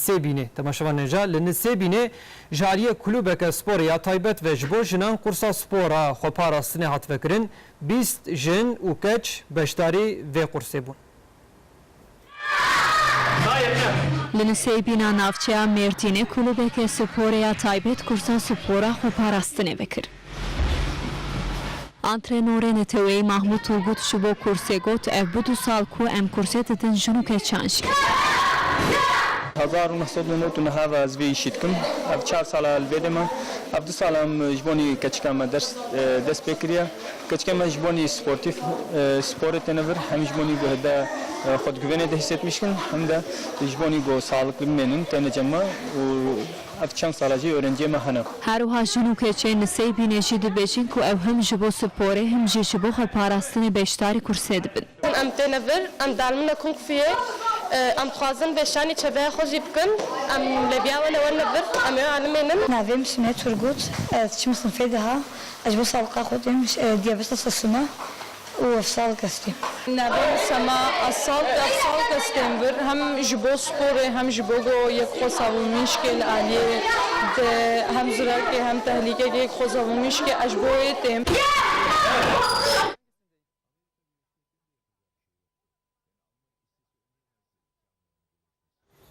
سێبینێ تەماشەوانێژە لە سێبینێ ژاریە کلوبێکە سپۆرە یا تایبەت و ji bo jinan kursa spora xweparastinê hatvekirin 20 jin û keç beşdarî vê kursê bûn. Li Nisêbîna navçeya Mêrdînê kulübeke sporê taybet kursa spora xweparastinê vekir. Antrenörê Neteweyê Mahmud Turgut ji bo kursê got ev bu 2 sal ku em kursê didin jin û keçan jî. 1999 هذا زوي شيتكم اب 4 سال البدما اب 2 سال جبوني كچكما درس بكريا كچكما جبوني سبورتيف سبورت نفر هم جبوني بهدا خود güvene de hissetmişken hem de jiboni go sağlıklı menin tenecema و اب 4 سالجي öğrenciyim hana Heruha jin û keçên Nisêbînê jî dibêjin ku ev hem ji bo sporê hem jî ji bo xweparastinê beşdarî kursê dibin. Em tê nevir em dalmina kung fiye em dixwazin vêşanî çeveyê xwe jî bikin em lêbiya we we nevir em ê alimênin. Navê min Sîmê Turgut çim sinfê de ha ji bo salqa xwedê diyabeta sesima û ev salqa stîm. Navê Sema sal kestên vir hem ji bo sporê hem ji bo yek xwesavûmîşkê li aliyê hem zirakê hem tehlîkekê xwesavûmîşkê ez ji bo têm.